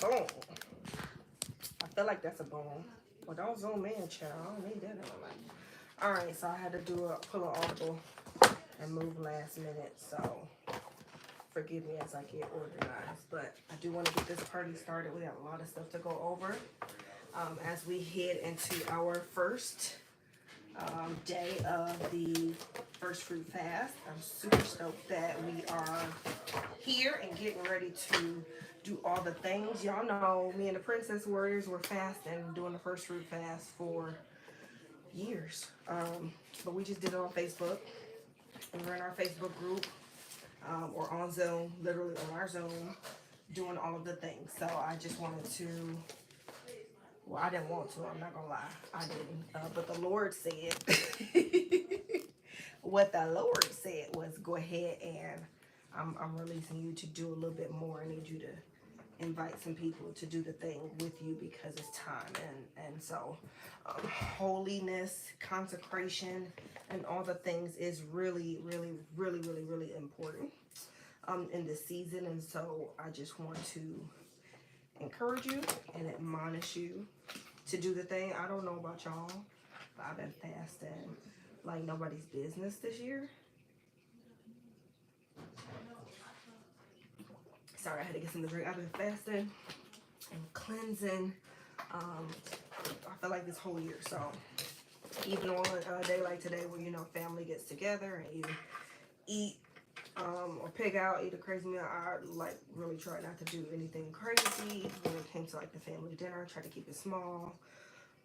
Boom. I feel like that's a boom. Well, don't zoom in, child. I don't need that in my life. All right, so I had to pull an audible and move last minute. So forgive me as I get organized. But I do want to get this party started. We have a lot of stuff to go over as we head into our first day of the first fruit fast. I'm super stoked that we are here and getting ready to do all the things. Y'all know me and the Princess Warriors were fasting, doing the first fruit fast for years. But we just did it on Facebook, and we're in our Facebook group or on Zoom, literally on our Zoom, doing all of the things. So I just wanted to, well, I didn't want to, I'm not gonna lie, I didn't. But the Lord said, what the Lord said was go ahead and I'm releasing you to do a little bit more. I need you to invite some people to do the thing with you because it's time. And so holiness, consecration, and all the things is really, really, really, really, really important in this season. And so I just want to encourage you and admonish you to do the thing. I don't know about y'all, but I've been fasting like nobody's business this year. Sorry, I had to get some to drink. I've been fasting and cleansing. I feel like this whole year. So even on a day like today, where family gets together and you eat or pig out, eat a crazy meal, I like really try not to do anything crazy when it came to like the family dinner. I try to keep it small,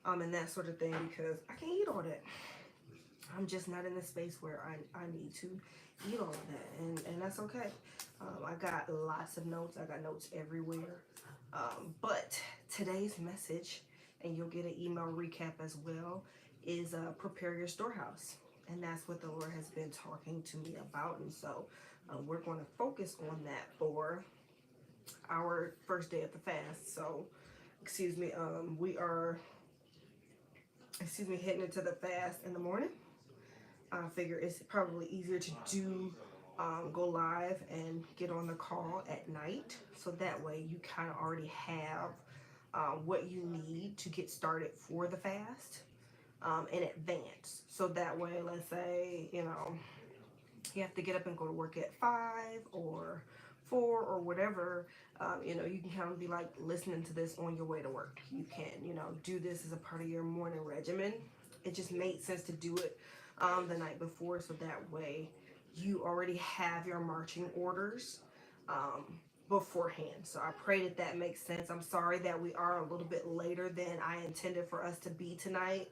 and that sort of thing because I can't eat all that. I'm just not in the space where I need to eat all of that, and that's okay. I got lots of notes. I got notes everywhere. But today's message, and you'll get an email recap as well, is prepare your storehouse. And that's what the Lord has been talking to me about. And so we're going to focus on that for our first day of the fast. So, we are, heading into the fast in the morning. I figure it's probably easier to do go live and get on the call at night, so that way you kind of already have what you need to get started for the fast in advance. So that way, let's say you have to get up and go to work at 5 or 4 or whatever. You can kind of be like listening to this on your way to work. You can do this as a part of your morning regimen. It just made sense to do it the night before, so that way you already have your marching orders beforehand. So I pray that that makes sense. I'm sorry that we are a little bit later than I intended for us to be tonight.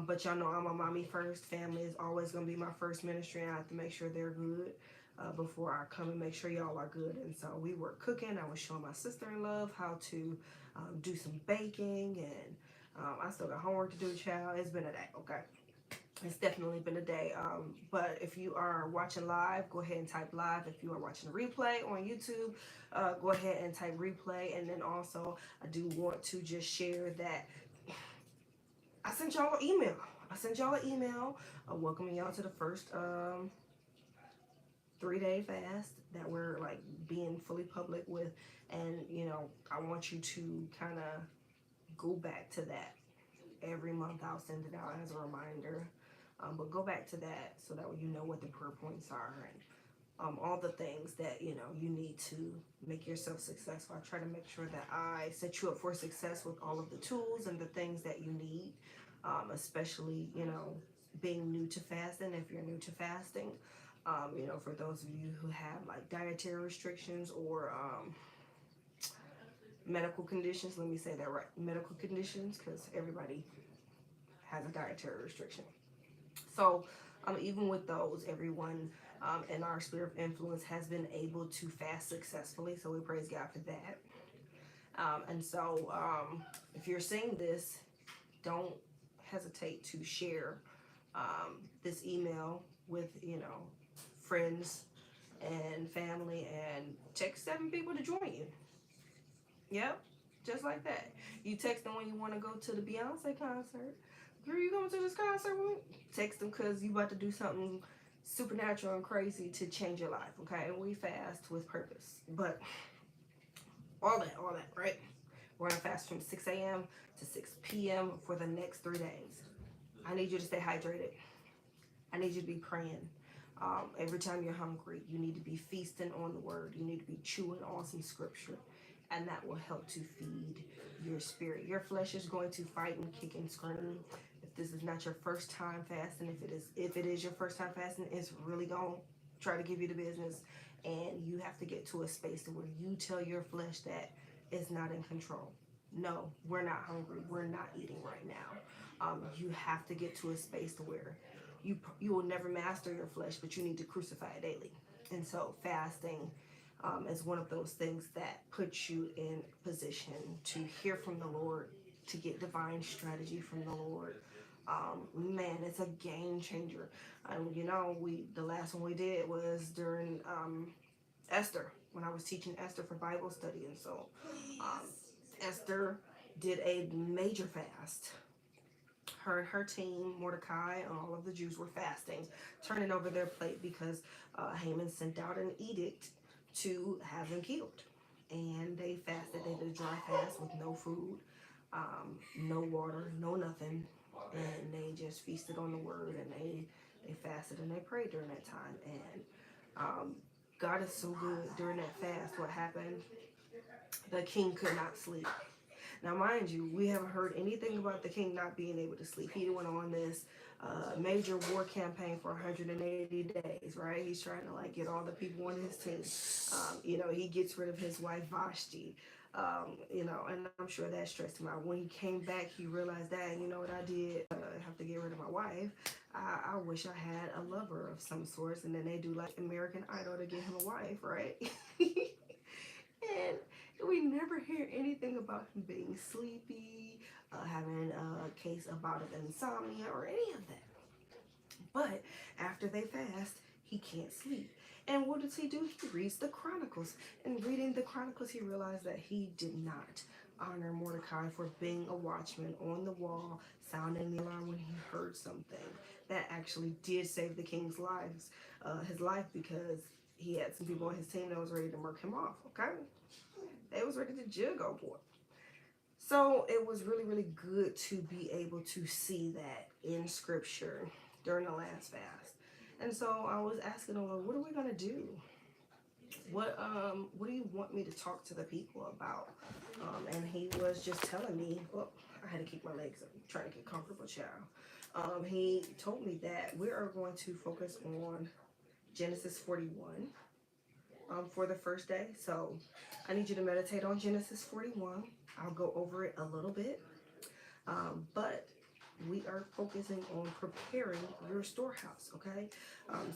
But y'all know I'm a mommy first. Family is always going to be my first ministry, and I have to make sure they're good before I come and make sure y'all are good. And so we were cooking. I was showing my sister-in-law how to do some baking, and I still got homework to do, child. It's been a day, okay? It's definitely been a day. But if you are watching live, go ahead and type live. If you are watching a replay on YouTube, go ahead and type replay. And then also, I do want to just share that I sent y'all an email. Welcoming y'all to the first 3-day fast that we're like being fully public with. And, I want you to kind of go back to that. Every month I'll send it out as a reminder. But go back to that so that you know what the prayer points are and all the things that you need to make yourself successful. I try to make sure that I set you up for success with all of the tools and the things that you need, especially being new to fasting. If you're new to fasting, for those of you who have like dietary restrictions or medical conditions, let me say that right, medical conditions, because everybody has a dietary restriction. So even with those, everyone in our sphere of influence has been able to fast successfully. So we praise God for that. And so if you're seeing this, don't hesitate to share this email with, friends and family, and text 7 people to join you. Yep, just like that. You text them when you want to go to the Beyonce concert. Girl, you going to this concert with me? Text them because you about to do something supernatural and crazy to change your life, okay? And we fast with purpose. But all that, right? We're gonna fast from 6 a.m. to 6 p.m. for the next 3 days. I need you to stay hydrated. I need you to be praying. Every time you're hungry, you need to be feasting on the word. You need to be chewing on some scripture, and that will help to feed your spirit. Your flesh is going to fight and kick and scream. If this is not your first time fasting, if it is your first time fasting, it's really gonna try to give you the business, and you have to get to a space to where you tell your flesh that it's not in control. No, we're not hungry. We're not eating right now. You have to get to a space to where you will never master your flesh, but you need to crucify it daily. And so fasting is one of those things that puts you in position to hear from the Lord, to get divine strategy from the Lord. Man, it's a game changer. You know, the last one we did was during Esther, when I was teaching Esther for Bible study, and so um, Esther did a major fast. Her and her team, Mordecai, and all of the Jews were fasting, turning over their plate because Haman sent out an edict to have them killed. And they fasted. They did a dry fast with no food, no water, no nothing. And they just feasted on the word, and they fasted and they prayed during that time. And God is so good. During that fast, what happened? The king could not sleep. Now, mind you, we haven't heard anything about the king not being able to sleep. He went on this major war campaign for 180 days, right? He's trying to like get all the people on his team. You know, he gets rid of his wife Vashti. You know, and I'm sure that stressed him out. When he came back, he realized that, you know what I did? Have to get rid of my wife. I wish I had a lover of some sort. And then they do like American Idol to get him a wife, right? And we never hear anything about him being sleepy, having a case about of insomnia or any of that. But after they fast, he can't sleep. And what does he do? He reads the Chronicles. And reading the Chronicles, he realized that he did not honor Mordecai for being a watchman on the wall, sounding the alarm when he heard something that actually did save the king's his life, because he had some people on his team that was ready to murk him off. Okay, they was ready to jig old boy. So it was really, really good to be able to see that in scripture during the last fast. And so I was asking the Lord, what are we gonna do? What do you want me to talk to the people about? And he was just telling me, well, I had to keep my legs up, I'm trying to get comfortable, child. He told me that we are going to focus on Genesis 41 for the first day. So I need you to meditate on Genesis 41. I'll go over it a little bit, but we are focusing on preparing your storehouse, okay?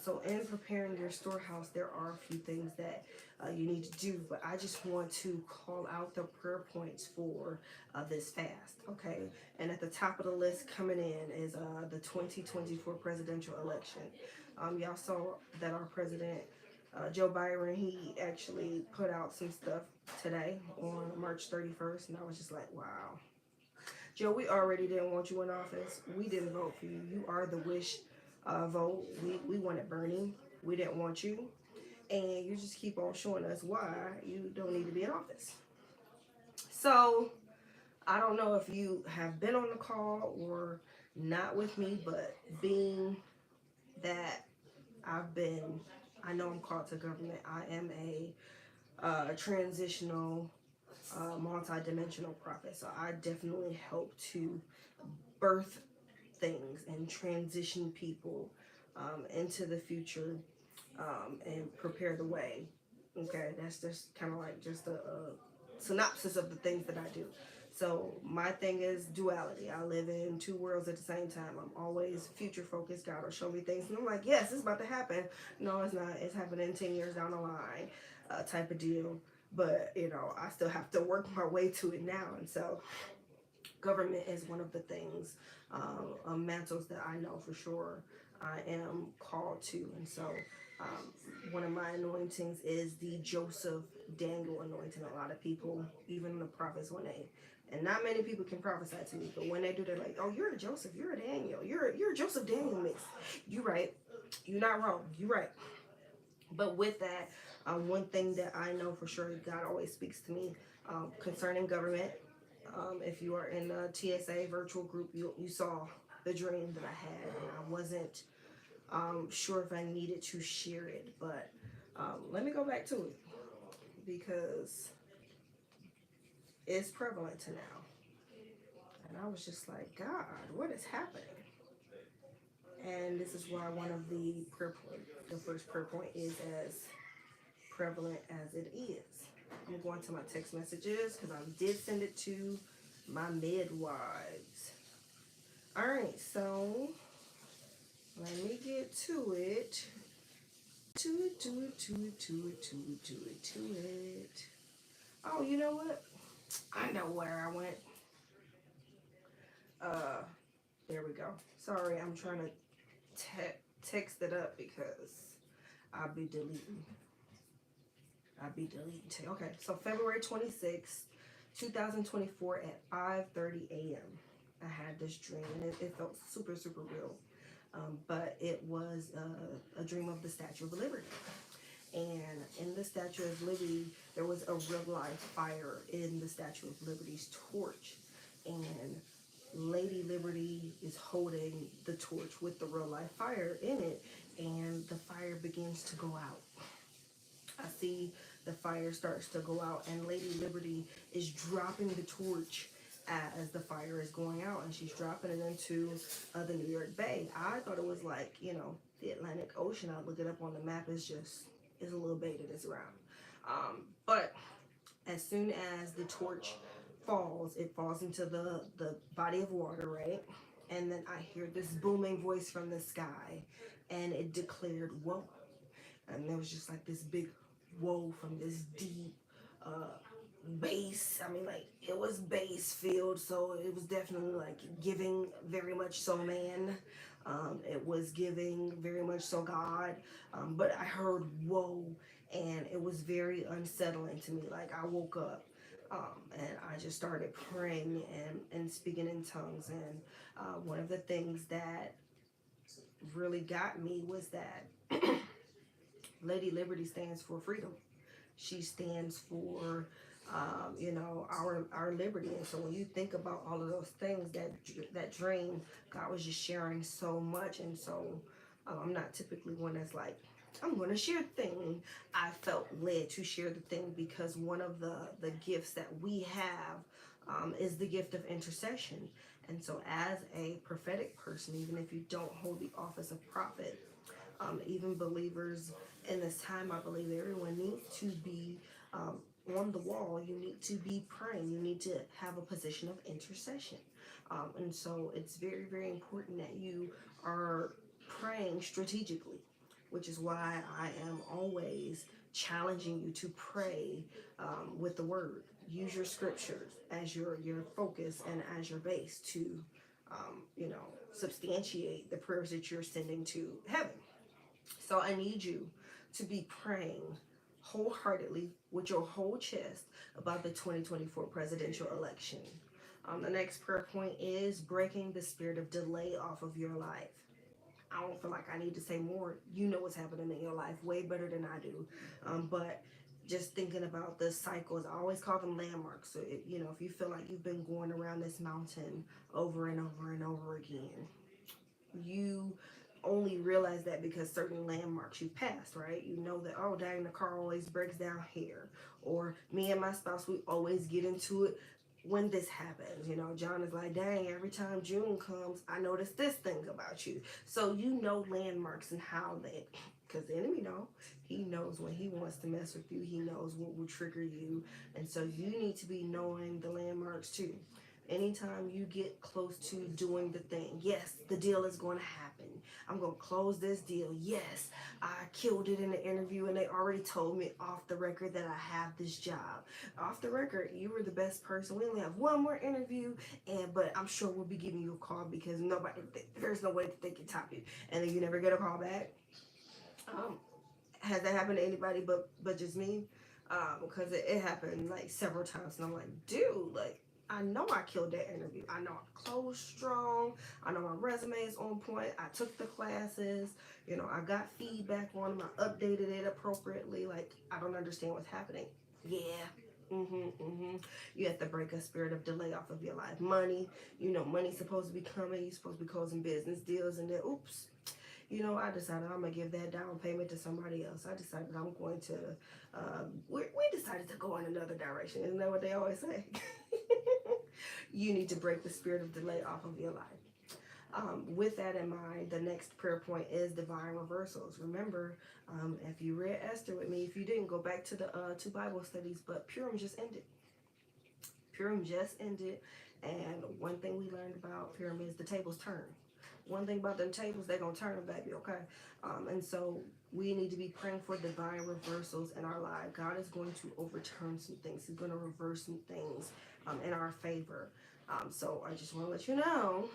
So in preparing your storehouse, there are a few things that you need to do, but I just want to call out the prayer points for this fast, okay? And at the top of the list coming in is the 2024 presidential election. Y'all saw that our president, Joe Byron, he actually put out some stuff today on March 31st, and I was just like, wow. Joe, we already didn't want you in office. We didn't vote for you. You are the wish vote. We wanted Bernie. We didn't want you. And you just keep on showing us why you don't need to be in office. So I don't know if you have been on the call or not with me, but being that I know I'm called to government. I am a transitional, multi-dimensional prophet. So I definitely help to birth things and transition people into the future, and prepare the way. Okay, that's just kind of like just a synopsis of the things that I do. So my thing is duality. I live in two worlds at the same time. I'm always future focused. God will show me things, and I'm like, yes, it's about to happen. No, it's not. It's happening 10 years down the line, type of deal. But you know, I still have to work my way to it now, and so government is one of the things, mantles that I know for sure I am called to. And so one of my anointings is the Joseph Daniel anointing. A lot of people, even the prophets, and not many people can prophesy to me, but when they do, they're like, oh, you're a Joseph, you're a Daniel, you're a Joseph Daniel mix. You right. You're not wrong. You right. But with that, one thing that I know for sure, God always speaks to me concerning government. If you are in the TSA virtual group, you saw the dream that I had, and I wasn't sure if I needed to share it, but let me go back to it because it's prevalent to now. And I was just like, God, what is happening? And this is why one of the prayer point, the first prayer point is as prevalent as it is. I'm going to my text messages because I did send it to my midwives. All right, so let me get to it. To it. Oh, you know what? I know where I went. Uh, there we go. Sorry, I'm trying to text it up because I'll be deleting. Okay, so February 26th, 2024 at 5:30 a.m. I had this dream and it felt super, super real. But it was a dream of the Statue of Liberty. And in the Statue of Liberty, there was a real life fire in the Statue of Liberty's torch. And Lady Liberty is holding the torch with the real life fire in it, and the fire begins to go out. I see the fire starts to go out, and Lady Liberty is dropping the torch as the fire is going out, and she's dropping it into the New York Bay. I thought it was like, the Atlantic Ocean. I look it up on the map. It's a little bay that is around. But as soon as the torch falls, it falls into the body of water, right? And then I hear this booming voice from the sky, and it declared, "Whoa." And there was just like this big whoa from this deep bass. I mean, like, it was bass filled, so it was definitely like giving very much so man. It was giving very much so God. But I heard whoa, and it was very unsettling to me. Like, I woke up and I just started praying and speaking in tongues. And one of the things that really got me was that Lady Liberty stands for freedom. She stands for, our liberty. And so when you think about all of those things, that dream, God was just sharing so much. And so I'm not typically one that's like, I'm going to share the thing. I felt led to share the thing because one of the gifts that we have is the gift of intercession. And so as a prophetic person, even if you don't hold the office of prophet, even believers in this time, I believe everyone needs to be on the wall. You need to be praying. You need to have a position of intercession. And so it's very, very important that you are praying strategically, which is why I am always challenging you to pray with the word. Use your scriptures as your focus and as your base to, substantiate the prayers that you're sending to heaven. So I need you to be praying wholeheartedly with your whole chest about the 2024 presidential election. The next prayer point is breaking the spirit of delay off of your life. I don't feel like I need to say more. You know what's happening in your life way better than I do. But just thinking about the cycles, I always call them landmarks. So, if you feel like you've been going around this mountain over and over and over again, you only realize that because certain landmarks you passed, right? You know that, oh, dang, the car always breaks down here. Or me and my spouse, we always get into it when this happens. John is like, dang, every time June comes, I notice this thing about you. So you know landmarks and how they, because the enemy he knows when he wants to mess with you. He knows what will trigger you. And so you need to be knowing the landmarks too. Anytime you get close to doing the thing, yes, the deal is going to happen. I'm going to close this deal. Yes, I killed it in the interview and they already told me off the record that I have this job. Off the record, you were the best person. We only have one more interview, but I'm sure we'll be giving you a call because there's no way that they can top you. And then you never get a call back. Has that happened to anybody but just me? Because it happened like several times, and I'm like, dude, like, I know I killed that interview. I know I closed strong. I know my resume is on point. I took the classes. I got feedback on them. I updated it appropriately. Like, I don't understand what's happening. Yeah, You have to break a spirit of delay off of your life. Money, money's supposed to be coming. You're supposed to be closing business deals, and then oops, I decided I'm gonna give that down payment to somebody else. I decided I'm going to. We decided to go in another direction. Isn't that what they always say? You need to break the spirit of delay off of your life. With that in mind, the next prayer point is divine reversals. Remember, if you read Esther with me, if you didn't, go back to the 2 Bible studies, but Purim just ended. Purim just ended, and one thing we learned about Purim is the tables turn. One thing about them tables, they're going to turn, baby, okay? And so we need to be praying for divine reversals in our life. God is going to overturn some things. He's going to reverse some things in our favor. So I just want to let you know,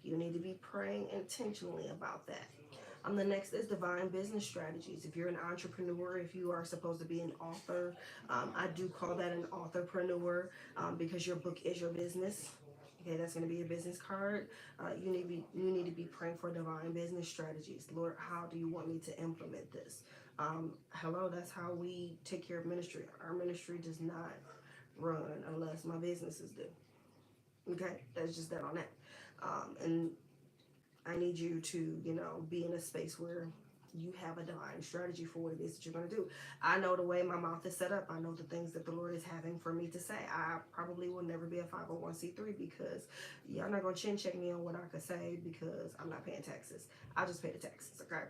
you need to be praying intentionally about that. The next is divine business strategies. If you're an entrepreneur, if you are supposed to be an author, I do call that an authorpreneur because your book is your business. Okay, that's going to be your business card. You need to be praying for divine business strategies. Lord, how do you want me to implement this? Hello, that's how we take care of ministry. Our ministry does not run unless my businesses do. Okay, that's just that on that. And I need you to, be in a space where you have a divine strategy for what it is that you're going to do. I know the way my mouth is set up. I know the things that the Lord is having for me to say. I probably will never be a 501c3 because y'all not going to chin check me on what I could say because I'm not paying taxes. I just pay the taxes, okay?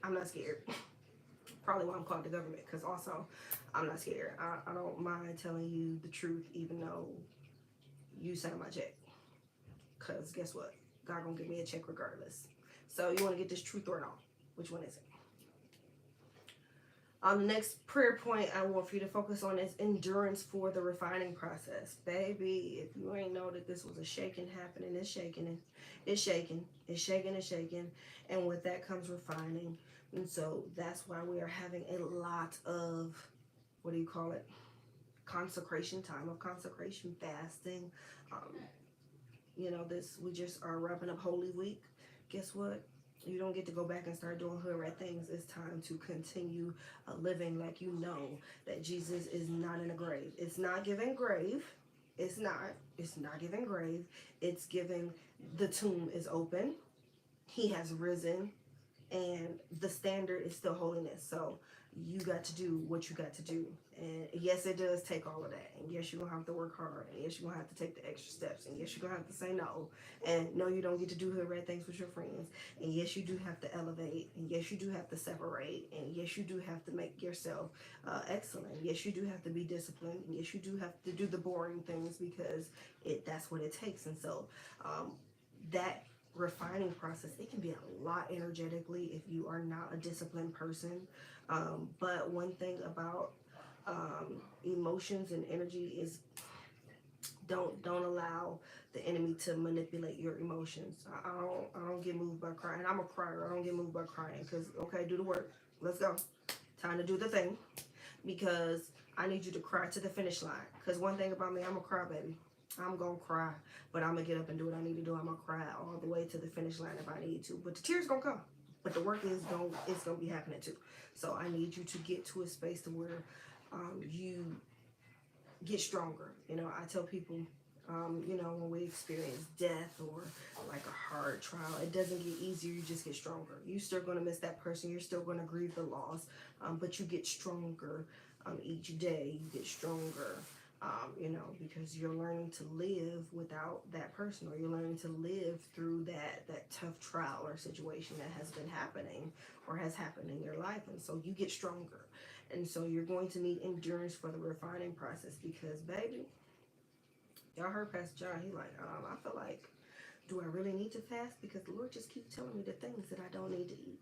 I'm not scared. Probably why I'm called the government, because also I'm not scared. I don't mind telling you the truth even though you sign my check. Because guess what? God gonna give me a check regardless. So you want to get this truth or not? Which one is it? The next prayer point I want for you to focus on is endurance for the refining process. Baby, if you ain't know that this was a shaking happening, it's shaking. And with that comes refining. And so that's why we are having a lot of, what do you call it? Consecration, time of consecration, fasting. We just are wrapping up Holy Week. Guess what? You don't get to go back and start doing hood rat things. It's time to continue living like you know that Jesus is not in a grave. It's not giving grave. It's not. It's not giving grave. It's giving the tomb is open. He has risen. And the standard is still holiness. So you got to do what you got to do. And yes, it does take all of that. And yes, you're going to have to work hard. And yes, you're going to have to take the extra steps. And yes, you're going to have to say no. And no, you don't get to do hood rat things with your friends. And yes, you do have to elevate. And yes, you do have to separate. And yes, you do have to make yourself excellent. Yes, you do have to be disciplined. And yes, you do have to do the boring things because that's what it takes. And so that refining process, it can be a lot energetically if you are not a disciplined person. But one thing about emotions and energy is don't allow the enemy to manipulate your emotions. I don't get moved by crying. I'm a crier. I don't get moved by crying because, okay, do the work. Let's go. Time to do the thing because I need you to cry to the finish line. Because one thing about me, I'm a crybaby. I'm going to cry, but I'm going to get up and do what I need to do. I'm going to cry all the way to the finish line if I need to. But the tears going to come. But the work is going to be happening too. So I need you to get to a space to where you get stronger. I tell people, when we experience death or like a hard trial, it doesn't get easier. You just get stronger. You're still going to miss that person. You're still going to grieve the loss, but you get stronger each day. You get stronger. Because you're learning to live without that person, or you're learning to live through that tough trial or situation that has been happening or has happened in your life. And so you get stronger. And so you're going to need endurance for the refining process because, baby, y'all heard Pastor John, he like, I feel like, do I really need to fast? Because the Lord just keeps telling me the things that I don't need to eat.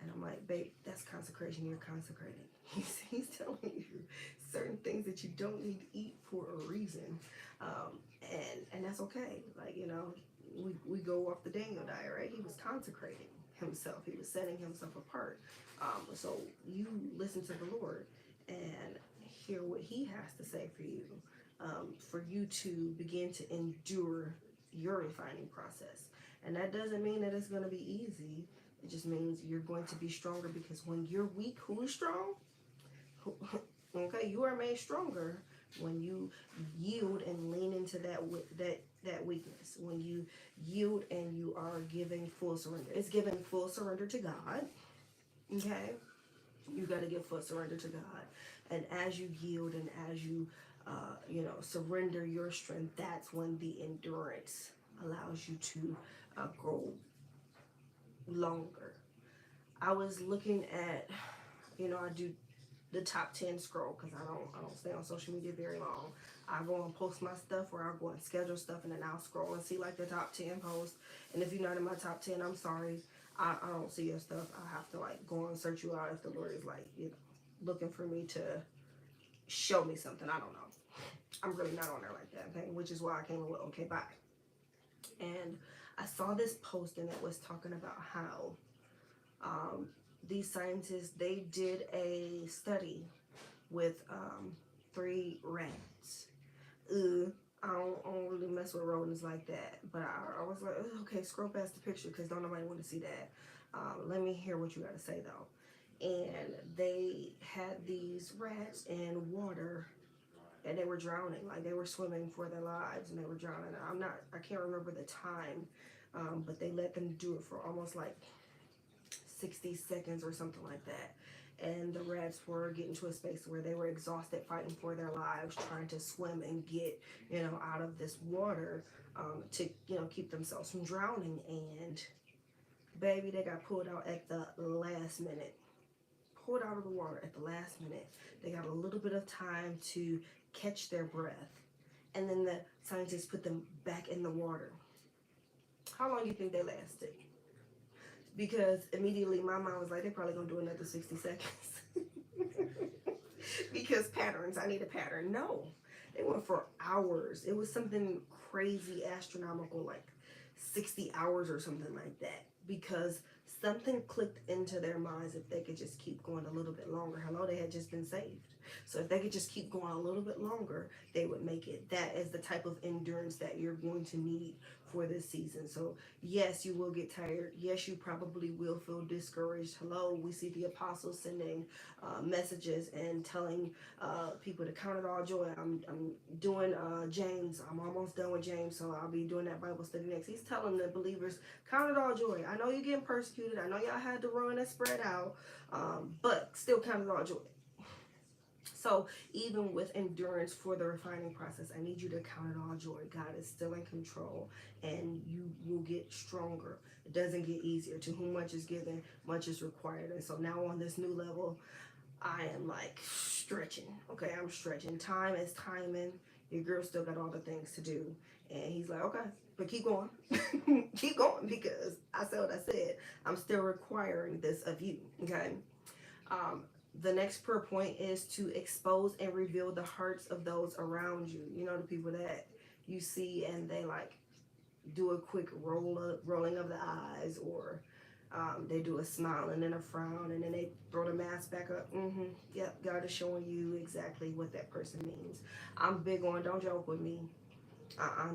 And I'm like, babe, that's consecration. You're consecrating. He's telling you certain things that you don't need to eat for a reason. And that's okay. Like, we go off the Daniel diet, right? He was consecrating himself. He was setting himself apart. So you listen to the Lord and hear what he has to say for you to begin to endure your refining process. And that doesn't mean that it's going to be easy. It just means you're going to be stronger because when you're weak, who is strong? Okay, you are made stronger when you yield and lean into that weakness. When you yield and you are giving full surrender. It's giving full surrender to God. Okay, you got to give full surrender to God. And as you yield and as you, surrender your strength, that's when the endurance allows you to grow longer. I was looking at, I do the top 10 scroll because I don't stay on social media very long. I go and post my stuff, or I'll go and schedule stuff, and then I'll scroll and see like the top 10 posts. And if you're not in my top 10, I'm sorry. I don't see your stuff. I have to like go and search you out if the Lord is like, looking for me to show me something. I don't know. I'm really not on there like that, okay? Which is why I came with okay, bye. And I saw this post and it was talking about how these scientists, they did a study with 3 rats. I don't really mess with rodents like that, but I was like, okay, scroll past the picture because don't nobody want to see that. Let me hear what you got to say though. And they had these rats in water, and they were drowning, like they were swimming for their lives, and they were drowning. I can't remember the time, but they let them do it for almost like 60 seconds or something like that. And the rats were getting to a space where they were exhausted fighting for their lives, trying to swim and get, out of this water, to, keep themselves from drowning. And baby, they got pulled out at the last minute. Pulled out of the water at the last minute. They got a little bit of time to catch their breath. And then the scientists put them back in the water. How long do you think they lasted? Because immediately my mind was like, they're probably gonna do another 60 seconds. Because patterns, I need a pattern. No, they went for hours. It was something crazy, astronomical, like 60 hours or something like that. Because something clicked into their minds if they could just keep going a little bit longer. Hello, they had just been saved. So if they could just keep going a little bit longer, they would make it. That is the type of endurance that you're going to need for this season. So yes, you will get tired. Yes, you probably will feel discouraged. Hello, we see the apostles sending messages and telling people to count it all joy. I'm doing James. I'm almost done with James, so I'll be doing that Bible study next. He's telling the believers, count it all joy. I know you're getting persecuted. I know y'all had to run and spread out, but still count it all joy. So even with endurance for the refining process, I need you to count it all joy. God is still in control, and you will get stronger. It doesn't get easier. To whom much is given, much is required. And so now on this new level, I am like stretching. Okay, I'm stretching. Time is timing. Your girl still got all the things to do. And he's like, okay, but keep going. Keep going, because I said what I said. I'm still requiring this of you. Okay. The next prayer point is to expose and reveal the hearts of those around you. You know, the people that you see and they like do a quick rolling of the eyes, or they do a smile and then a frown, and then they throw the mask back up. Yep, God is showing you exactly what that person means. I'm big on don't joke with me.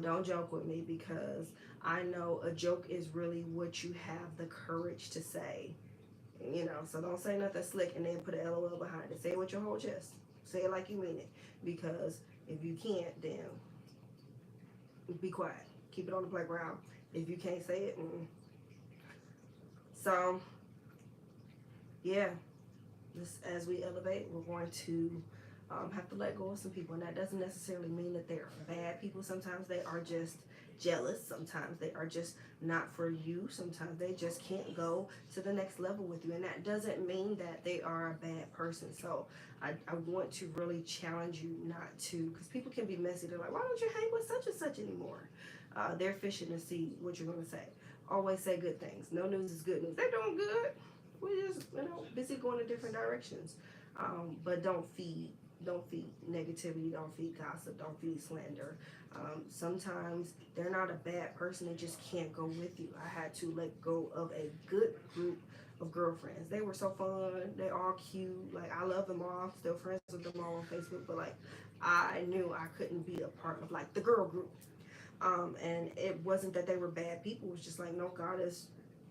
Don't joke with me, because I know a joke is really what you have the courage to say. So don't say nothing slick and then put a LOL behind it. Say it with your whole chest. Say it like you mean it. Because if you can't, then be quiet. Keep it on the playground. If you can't say it, So, yeah. Just as we elevate, we're going to have to let go of some people. And that doesn't necessarily mean that they're bad people. Sometimes they are just jealous. Sometimes they are just not for you. Sometimes they just can't go to the next level with you. And that doesn't mean that they are a bad person. So I want to really challenge you not to, because people can be messy. They're like, why don't you hang with such and such anymore? They're fishing to see what you're going to say. Always say good things. No news is good news. They're doing good. We're just, busy going in different directions. But don't feed negativity, don't feed gossip, don't feed slander. Sometimes they're not a bad person, they just can't go with you. I had to let go of a good group of girlfriends. They were so fun, they all cute, like I love them all, I'm still friends with them all on Facebook, but like I knew I couldn't be a part of like the girl group. And it wasn't that they were bad people, it was just like, no,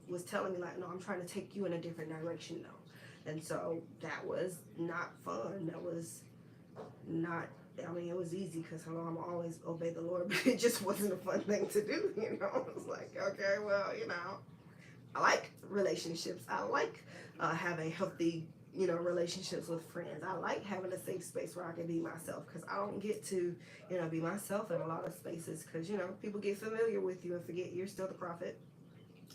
was telling me like, no, I'm trying to take you in a different direction though. And so that was not fun. That was Not, I mean, it was easy because I'm always obey the Lord, but it just wasn't a fun thing to do, you know. It's like, okay, well, you know, I like relationships. I like having healthy, you know, relationships with friends. I like having a safe space where I can be myself because I don't get to, you know, be myself in a lot of spaces because, you know, people get familiar with you and forget you're still the prophet,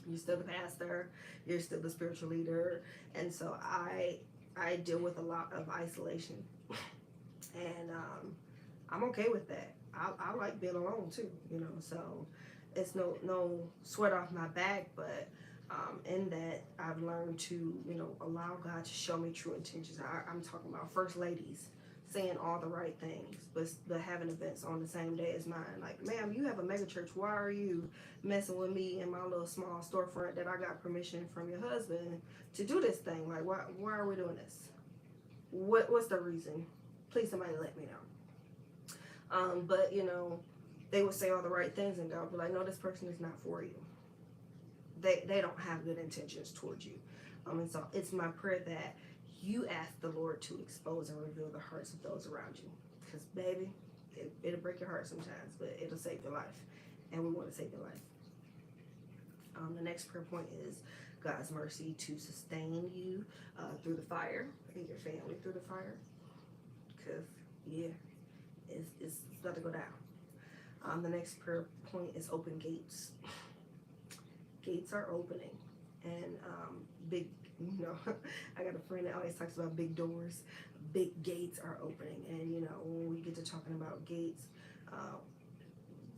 you're still the pastor, you're still the spiritual leader, and so I deal with a lot of isolation, and I'm okay with that. I like being alone too, you know. So it's no sweat off my back, but in that I've learned to, you know, allow God to show me true intentions. I'm talking about first ladies saying all the right things, but having events on the same day as mine. Like, ma'am, you have a mega church. Why are you messing with me in my little small storefront that I got permission from your husband to do this thing? Like, why are we doing this? What's the reason? Please, somebody let me know. But you know, they would say all the right things, and God would be like, no, this person is not for you. They don't have good intentions towards you. And so it's my prayer that you ask the Lord to expose and reveal the hearts of those around you. Because baby, it'll break your heart sometimes, but it'll save your life. And we want to save your life. The next prayer point is God's mercy to sustain you through the fire, and your family through the fire. Because, yeah, it's about to go down. The next prayer point is open gates. Gates are opening, and big, you know, I got a friend that always talks about big doors. Big gates are opening, and you know, when we get to talking about gates,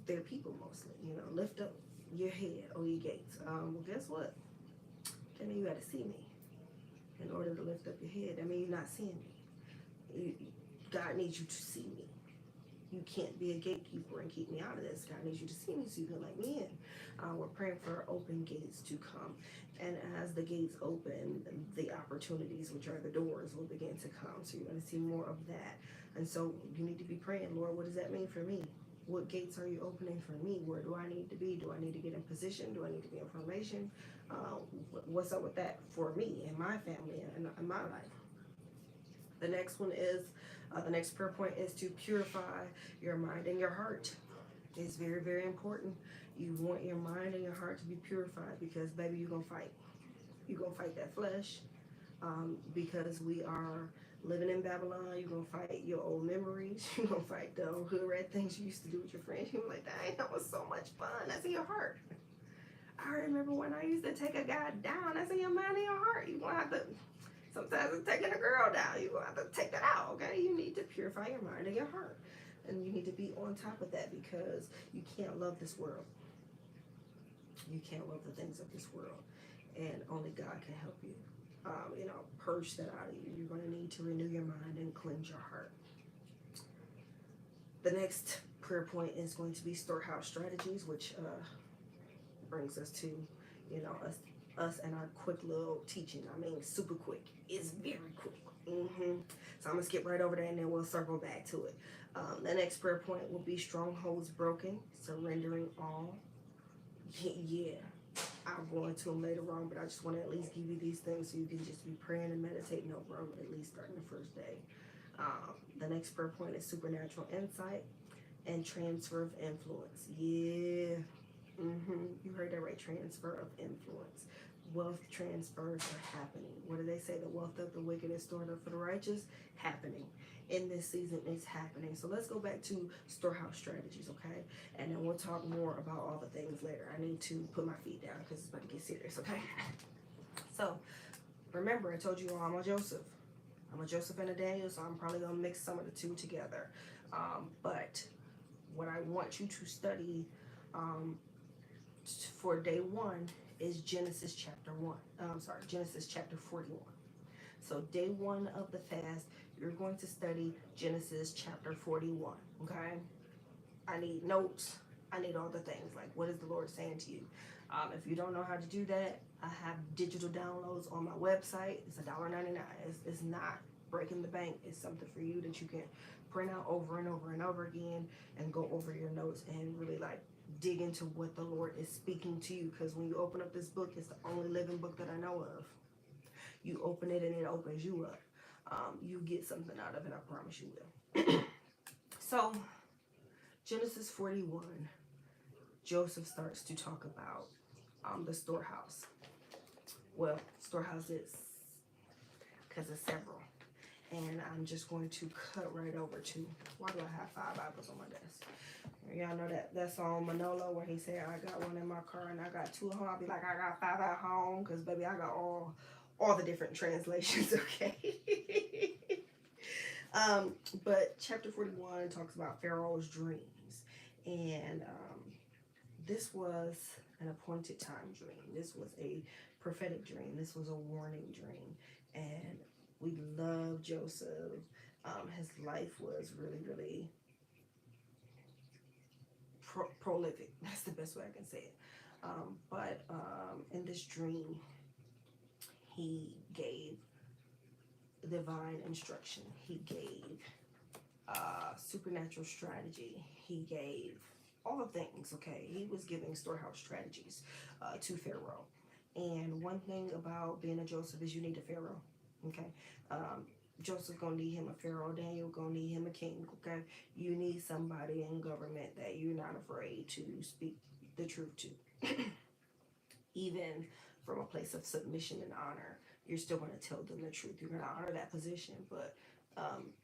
they're people mostly. You know, lift up your head, oh ye gates. Well, guess what? That means you got to see me in order to lift up your head. That means you're not seeing me. God needs you to see me. You can't be a gatekeeper and keep me out of this. God needs you to see me so you can let me in. We're praying for open gates to come. And as the gates open, the opportunities, which are the doors, will begin to come. So you're going to see more of that. And so you need to be praying, Lord, what does that mean for me? What gates are you opening for me? Where do I need to be? Do I need to get in position? Do I need to be in formation? What's up with that for me and my family and my life? The next one is, the next prayer point is to purify your mind and your heart. It's very, very important. You want your mind and your heart to be purified because, baby, you're going to fight. You're going to fight that flesh because we are living in Babylon. You're going to fight your old memories. You're going to fight the old hood rat things you used to do with your friends. You're like, dang, that was so much fun. That's in your heart. I remember when I used to take a guy down. That's in your mind and your heart. You're going to have to... Sometimes it's taking a girl down. You're going to have to take that out, okay? You need to purify your mind and your heart. And you need to be on top of that because you can't love this world. You can't love the things of this world. And only God can help you. You know, purge that out of you. You're going to need to renew your mind and cleanse your heart. The next prayer point is going to be Storehouse strategies, which brings us to, you know, us and our quick little teaching. I mean, super quick. It's very quick. So I'm going to skip right over there and then we'll circle back to it. The next prayer point will be strongholds broken, surrendering all. Yeah, I'll go into them later on, but I just want to at least give you these things so you can just be praying and meditating over them, at least starting the first day. The next prayer point is supernatural insight and transfer of influence. Yeah. You heard that right, transfer of influence. Wealth transfers are happening. What do they say? The wealth of the wicked is stored up for the righteous. Happening. In this season, it's happening. So let's go back to Storehouse strategies, okay? And then we'll talk more about all the things later. I need to put my feet down because it's about to get serious, okay? So remember, I told you I'm a Joseph. I'm a Joseph and a Daniel, so I'm probably going to mix some of the two together. But what I want you to study for day one is Genesis chapter 1. Genesis chapter 41. So day one of the fast, you're going to study Genesis chapter 41, okay? I need notes. I need all the things. Like, what is the Lord saying to you? If you don't know how to do that, I have digital downloads on my website. It's $1.99. It's not breaking the bank. It's something for you that you can print out over and over and over again and go over your notes and really, like, dig into what the Lord is speaking to you. Because when you open up this book, it's the only living book that I know of. You open it and it opens you up. you get something out of it. I promise you will. So Genesis 41, Joseph starts to talk about the storehouse. Well, storehouses, because it's several. And I'm just going to cut right over to, why do I have 5 Bibles on my desk? Y'all know that song Manolo where he said, I got one in my car and I got 2 at home. I'll be like, I got 5 at home, because baby, I got all the different translations, okay? But chapter 41 talks about Pharaoh's dreams. And this was an appointed time dream. This was a prophetic dream. This was a warning dream. And we love Joseph. His life was really, really prolific. That's the best way I can say it. But in this dream, he gave divine instruction. He gave supernatural strategy. He gave all things, okay? He was giving storehouse strategies to Pharaoh. And one thing about being a Joseph is you need a Pharaoh, okay? Joseph gonna need him a Pharaoh. Daniel gonna need him a king, okay? You need somebody in government that you're not afraid to speak the truth to. Even from a place of submission and honor, you're still gonna tell them the truth. You're gonna honor that position, but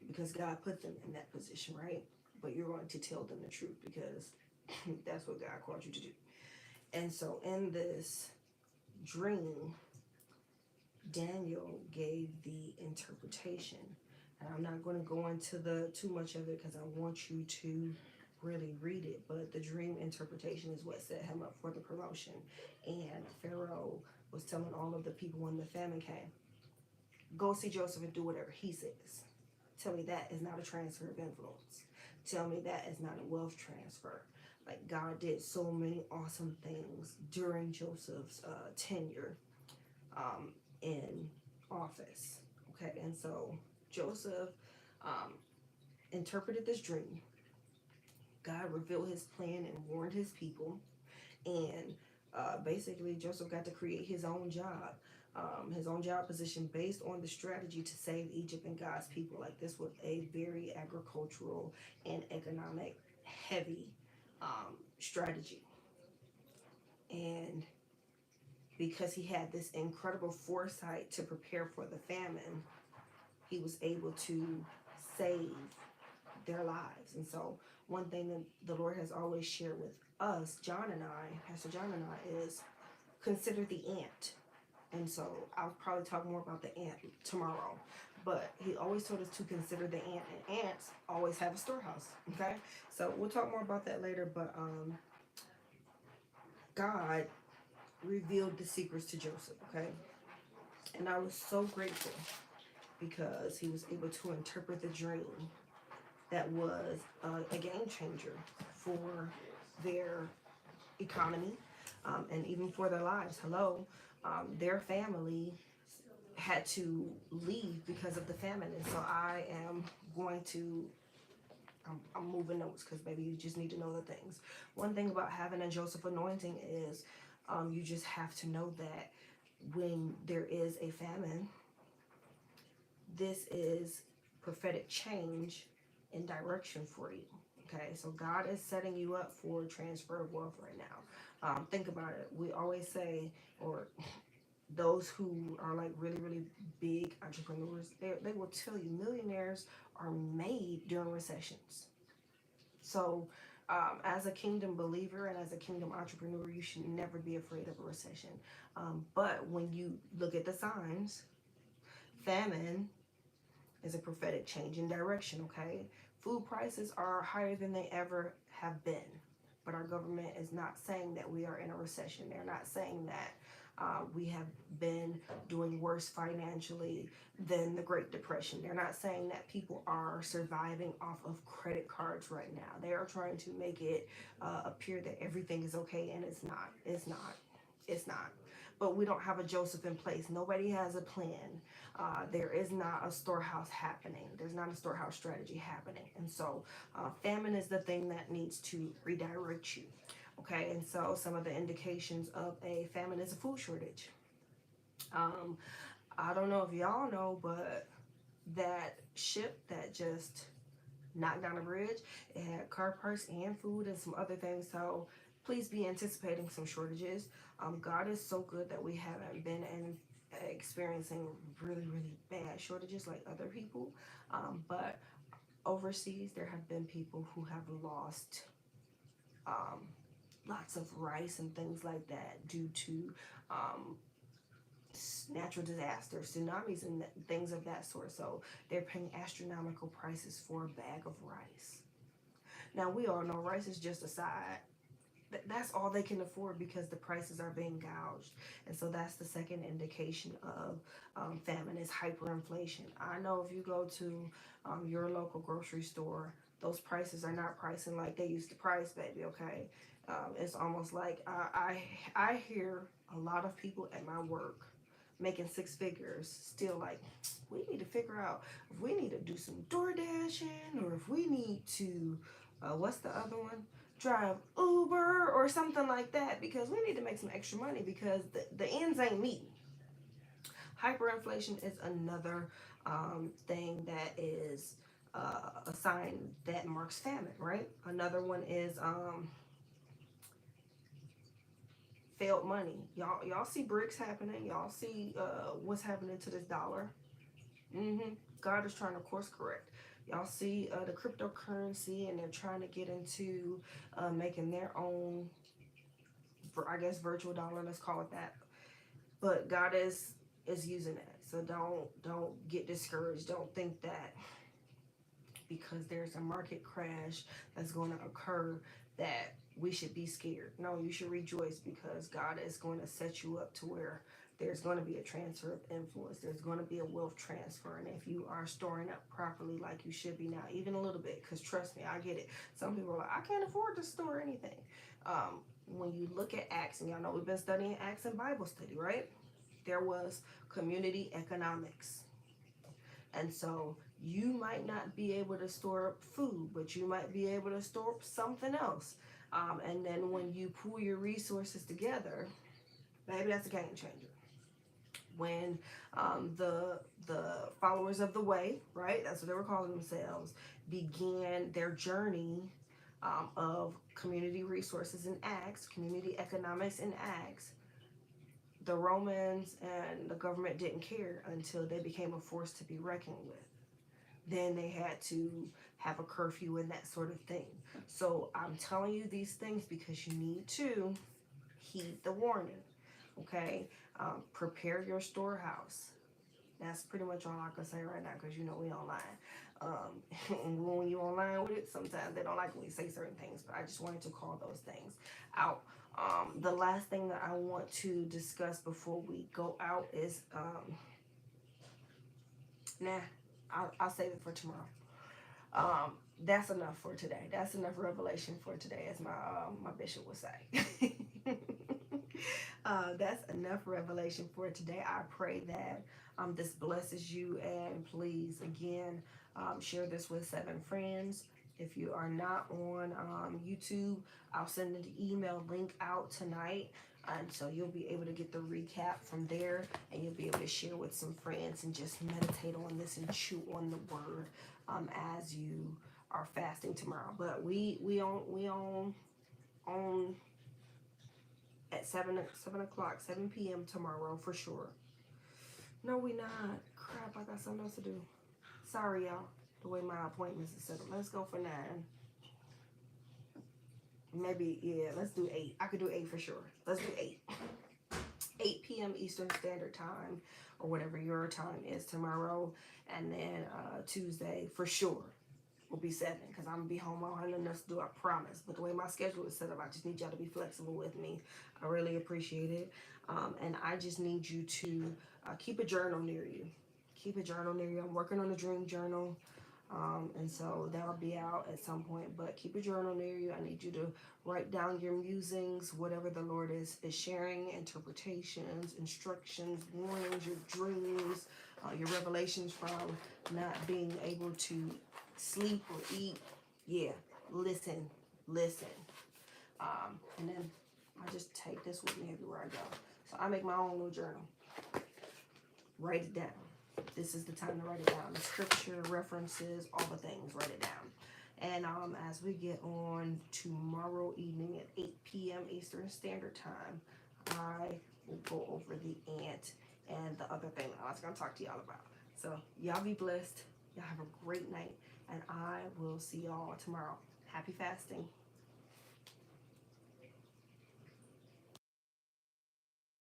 because God put them in that position, right? But you're going to tell them the truth because that's what God called you to do. And so in this dream, Daniel gave the interpretation. And I'm not going to go into too much of it because I want you to really read it. But the dream interpretation is what set him up for the promotion. And Pharaoh was telling all of the people when the famine came, go see Joseph and do whatever he says. Tell me that is not a transfer of influence. Tell me that is not a wealth transfer. Like, God did so many awesome things during Joseph's tenure in office. Okay, and so Joseph interpreted this dream. God revealed his plan and warned his people. And basically, Joseph got to create his own job. His own job position based on the strategy to save Egypt and God's people. Like, this was a very agricultural and economic heavy strategy. And because he had this incredible foresight to prepare for the famine, he was able to save their lives. And so one thing that the Lord has always shared with us, Pastor John and I, is consider the ant. And so I'll probably talk more about the ant tomorrow. But he always told us to consider the ant. And ants always have a storehouse. Okay? So we'll talk more about that later. But God revealed the secrets to Joseph. Okay? And I was so grateful because he was able to interpret the dream that was a game changer for their economy and even for their lives. Hello. Their family had to leave because of the famine. And so I am going to, I'm moving notes because maybe you just need to know the things. One thing about having a Joseph anointing is you just have to know that when there is a famine, this is prophetic change in direction for you. Okay, so God is setting you up for transfer of wealth right now. Think about it. We always say, or those who are like really, really big entrepreneurs, they will tell you millionaires are made during recessions. So as a kingdom believer and as a kingdom entrepreneur, you should never be afraid of a recession. But when you look at the signs, famine is a prophetic change in direction, okay? Food prices are higher than they ever have been. But our government is not saying that we are in a recession. They're not saying that we have been doing worse financially than the Great Depression. They're not saying that people are surviving off of credit cards right now. They are trying to make it appear that everything is okay, and it's not. It's not. It's not. But we don't have a Joseph in place. Nobody has a plan. There is not a storehouse happening. There's not a storehouse strategy happening. And so famine is the thing that needs to redirect you. Okay, and so some of the indications of a famine is a food shortage. I don't know if y'all know, but that ship that just knocked down a bridge. It had car parts and food and some other things. So please be anticipating some shortages. God is so good that we haven't been experiencing really bad shortages like other people. But overseas, there have been people who have lost um, lots of rice and things like that due to um, natural disasters, tsunamis, and things of that sort. So they're paying astronomical prices for a bag of rice. Now, we all know rice is just a side. That's all they can afford because the prices are being gouged. And so that's the second indication of famine is hyperinflation. I know if you go to your local grocery store, those prices are not pricing like they used to price, baby, okay? It's almost like I hear a lot of people at my work making six figures still like, we need to figure out if we need to do some door dashing or if we need to what's the other one, drive Uber or something like that, because we need to make some extra money because the ends ain't meeting. Hyperinflation is another thing that is a sign that marks famine, right? Another one is failed money. Y'all see bricks happening. Y'all see what's happening to this dollar. God is trying to course correct. Y'all see the cryptocurrency, and they're trying to get into making their own, I guess, virtual dollar. Let's call it that. But God is using it. So don't get discouraged. Don't think that because there's a market crash that's going to occur that we should be scared. No, you should rejoice because God is going to set you up to where there's going to be a transfer of influence. There's going to be a wealth transfer. And if you are storing up properly like you should be now, even a little bit, because trust me, I get it. Some people are like, I can't afford to store anything. When you look at Acts, and y'all know we've been studying Acts in Bible study, right? There was community economics. And so you might not be able to store up food, but you might be able to store up something else. And then when you pool your resources together, maybe that's a game changer. When the followers of the way, right? That's what they were calling themselves, began their journey of community resources in Acts, community economics in Acts. The Romans and the government didn't care until they became a force to be reckoned with. Then they had to have a curfew and that sort of thing. So I'm telling you these things because you need to heed the warning. Okay, prepare your storehouse. That's pretty much all I can say right now because you know we online. When you online with it, sometimes they don't like when we say certain things, but I just wanted to call those things out. The last thing that I want to discuss before we go out is I'll save it for tomorrow. That's enough for today. That's enough revelation for today, as my bishop would say. That's enough revelation for today. I pray that this blesses you, and please again share this with 7 friends. If you are not on YouTube, I'll send an email link out tonight. And so you'll be able to get the recap from there, and you'll be able to share with some friends and just meditate on this and chew on the word as you are fasting tomorrow. But we on at 7 o'clock, 7 p.m. tomorrow for sure. No, we not. Crap, I got something else to do. Sorry, y'all. The way my appointments is set up. Let's go for 9. Maybe, yeah, let's do 8. I could do 8 for sure. Let's do 8. 8 p.m. Eastern Standard Time, or whatever your time is tomorrow. And then Tuesday, for sure, will be 7, because I'm going to be home. I don't have nothing else to do, I promise. But the way my schedule is set up, I just need y'all to be flexible with me. I really appreciate it. And I just need you to keep a journal near you. Keep a journal near you. I'm working on a dream journal. And so that'll be out at some point, but keep a journal near you. I need you to write down your musings, whatever the Lord is sharing, interpretations, instructions, warnings, your dreams, your revelations from not being able to sleep or eat. Yeah, listen. And then I just take this with me everywhere I go. So I make my own little journal. Write it down. this is the time to write it down. The scripture, references, all the things, write it down. And as we get on tomorrow evening at 8 p.m. Eastern Standard Time, I will go over the ant and the other thing that I was going to talk to y'all about. So y'all be blessed. Y'all have a great night. And I will see y'all tomorrow. Happy fasting.